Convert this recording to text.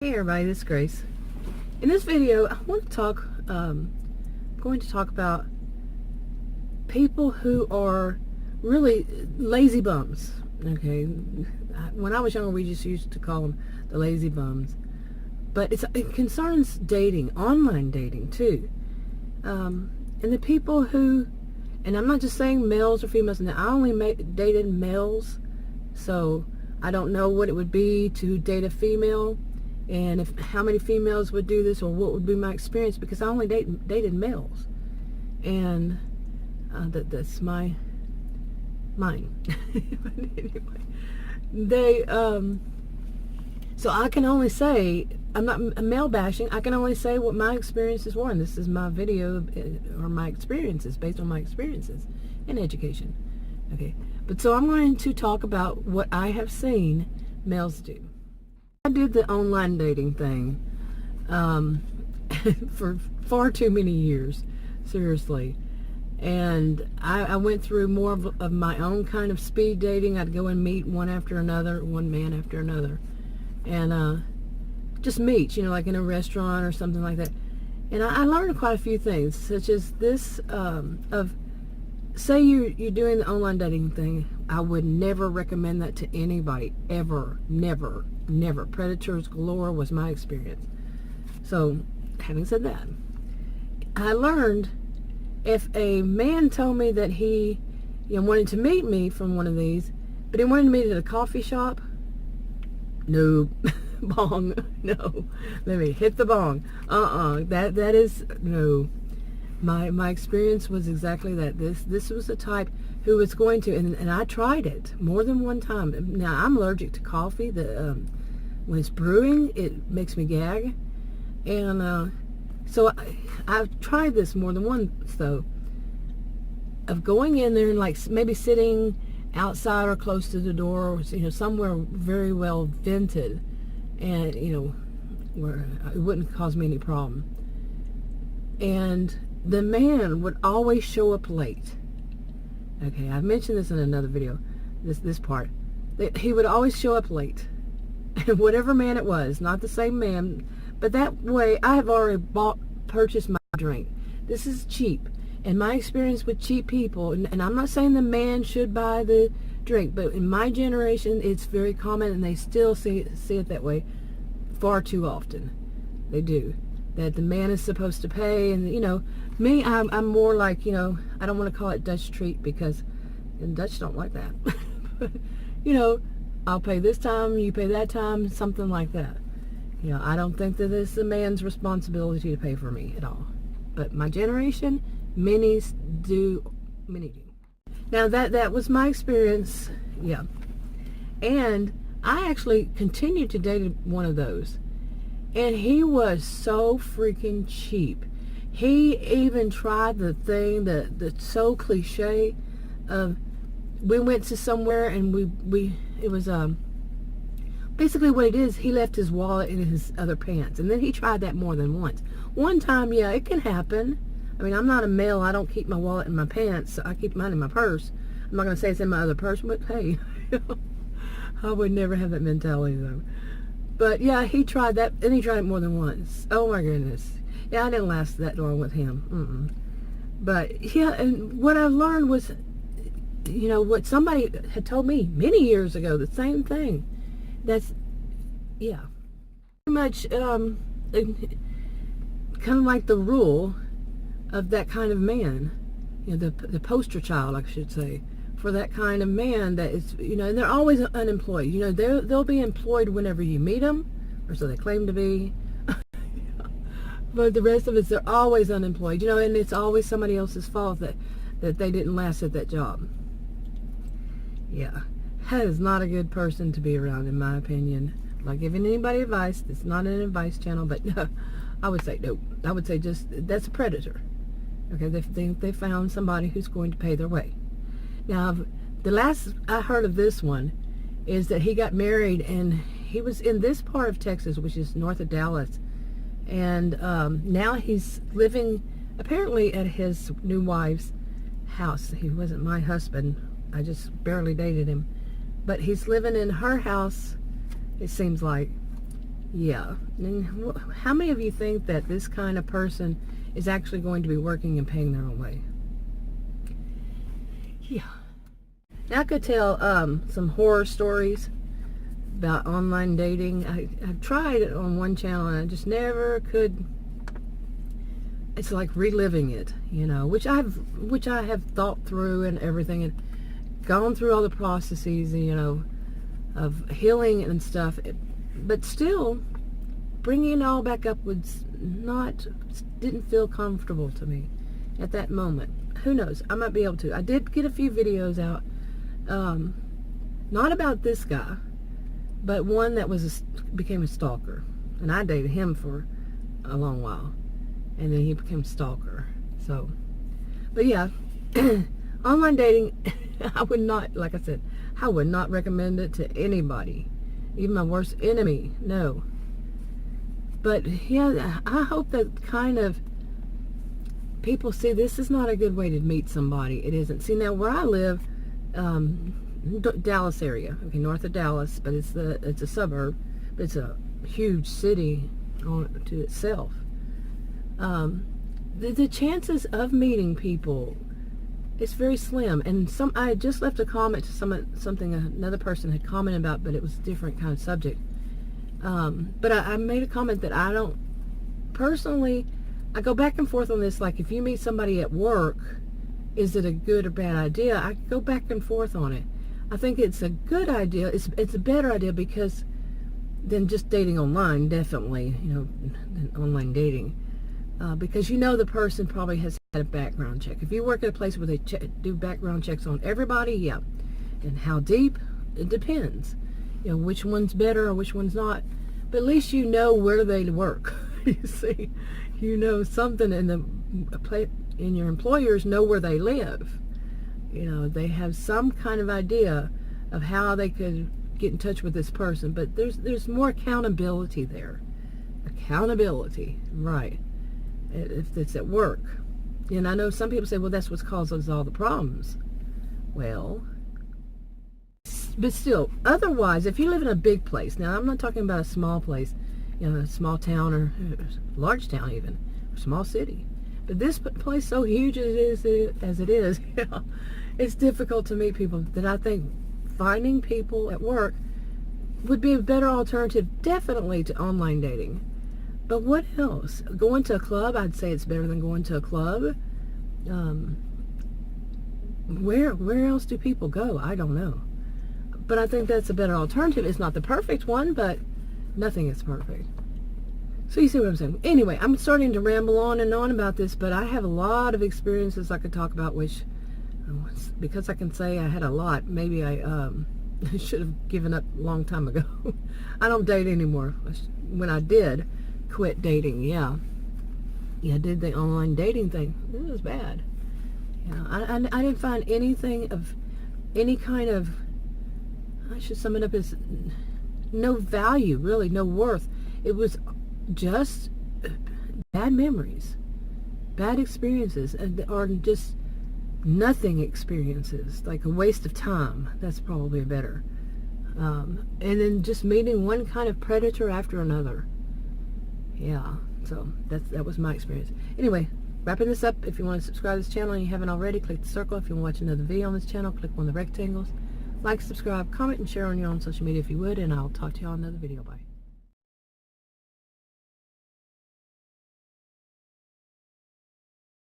Hey everybody, this is Grace. In this video, I want to talk, going to talk about people who are really lazy bums. Okay, when I was younger, we just used to call them the lazy bums, but it concerns dating, online dating too, and the people who, and I'm not just saying males or females. Now, I only dated males, so I don't know what it would be to date a female. And how many females would do this, or what would be my experience, because I only dated males, and that's mine. But anyway, they so I can only say, I'm not male bashing. I can only say what my experiences were, and this is my video, or my experiences, based on my experiences in education. Okay, but so I'm going to talk about what I have seen males do. I did the online dating thing for far too many years, seriously. And I went through more of my own kind of speed dating. I'd go and meet one after another, one man after another. And just meet, like in a restaurant or something like that. And I learned quite a few things, such as this, say you're doing the online dating thing. I would never recommend that to anybody, ever, never. Predators galore was my experience. So, having said that, I learned if a man told me that he wanted to meet me from one of these, but he wanted to meet at a coffee shop, no. Bong, no. Let me hit the bong. That is no. My experience was exactly that. This was the type who was going to, and I tried it more than one time. Now, I'm allergic to coffee. When it's brewing, it makes me gag. And so I've tried this more than once, though, of going in there and maybe sitting outside or close to the door, or, somewhere very well vented, and, where it wouldn't cause me any problem. And the man would always show up late. Okay, I've mentioned this in another video, this part. He would always show up late. Whatever man it was, not the same man, but that way I have already purchased my drink. This is cheap. And my experience with cheap people, and I'm not saying the man should buy the drink, but in my generation, it's very common, and they still see it that way far too often. They do. That the man is supposed to pay, and me, I'm more like, I don't want to call it Dutch treat, because Dutch don't like that. But, I'll pay this time, you pay that time, something like that. I don't think that it's the man's responsibility to pay for me at all. But my generation, many do. Now that was my experience, yeah. And I actually continued to date one of those. And he was so freaking cheap. He even tried the thing that's so cliche of, we went to somewhere and it was basically what it is, he left his wallet in his other pants, and then he tried that more than once. One time, yeah, it can happen. I mean, I'm not a male, I don't keep my wallet in my pants, so I keep mine in my purse. I'm not going to say it's in my other purse, but hey, I would never have that mentality though. But yeah, he tried that, and he tried it more than once. Oh my goodness. Yeah, I didn't last that long with him. But yeah, and what I learned was, what somebody had told me many years ago, the same thing. That's, yeah, pretty much kind of like the rule of that kind of man, the poster child, I should say, for that kind of man that is, and they're always unemployed. They'll be employed whenever you meet them, or so they claim to be. But the rest of us, they're always unemployed, and it's always somebody else's fault that they didn't last at that job. Yeah, that is not a good person to be around, in my opinion. I'm not giving anybody advice. It's not an advice channel, but I would say no. I would say just, that's a predator. Okay, they found somebody who's going to pay their way. Now, the last I heard of this one is that he got married, and he was in this part of Texas, which is north of Dallas, and now he's living apparently at his new wife's house. He wasn't my husband. I just barely dated him. But he's living in her house, it seems like. Yeah. And how many of you think that this kind of person is actually going to be working and paying their own way? Yeah. Now I could tell some horror stories about online dating. I've tried it on one channel and I just never could. It's like reliving it, you know, which I have thought through and everything, and gone through all the processes, you know, of healing and stuff. But still, bringing it all back up didn't feel comfortable to me at that moment. Who knows? I might be able to. I did get a few videos out, not about this guy, but one that became a stalker, and I dated him for a long while, and then he became a stalker. So, but yeah, online dating, I would not, like I said, I would not recommend it to anybody, even my worst enemy. No. But yeah, I hope that kind of people see this is not a good way to meet somebody. It isn't. See, now where I live, Dallas area, okay, north of Dallas, but it's a suburb, but it's a huge city to itself. The chances of meeting people, it's very slim. And I just left a comment to something another person had commented about, but it was a different kind of subject. But I made a comment that I don't personally. I go back and forth on this. Like, if you meet somebody at work, is it a good or bad idea? I go back and forth on it. I think it's a good idea. It's a better idea because than just dating online, definitely, you know, than online dating. Because you know the person probably has had a background check. If you work at a place where they do background checks on everybody, yeah. And how deep? It depends. You know, which one's better or which one's not. But at least you know where they work. You see, you know something, and your employers know where they live. You know, they have some kind of idea of how they could get in touch with this person. But there's more accountability there. Accountability, right? If it's at work. And I know some people say, well, that's what causes all the problems. Well, but still, otherwise, if you live in a big place, now I'm not talking about a small place, you know, a small town or large town even, or small city. But this place so huge as it is, you know, it's difficult to meet people. That I think finding people at work would be a better alternative, definitely, to online dating. But what else? Going to a club, I'd say it's better than going to a club. Where else do people go? I don't know. But I think that's a better alternative. It's not the perfect one, but nothing is perfect. So you see what I'm saying? Anyway, I'm starting to ramble on and on about this, but I have a lot of experiences I could talk about, which, because I can say I had a lot, maybe I should have given up a long time ago. I don't date anymore. When I did quit dating, yeah, I did the online dating thing. It was bad. You know, I didn't find anything of any kind of, I should sum it up as no value, really, no worth. It was just bad memories, bad experiences, or just nothing experiences, like a waste of time. That's probably better. And then just meeting one kind of predator after another. Yeah, so that was my experience. Anyway, wrapping this up. If you want to subscribe to this channel and you haven't already, click the circle. If you want to watch another video on this channel, click one of the rectangles. Like, subscribe, comment, and share on your own social media if you would, and I'll talk to you all in another video. Bye.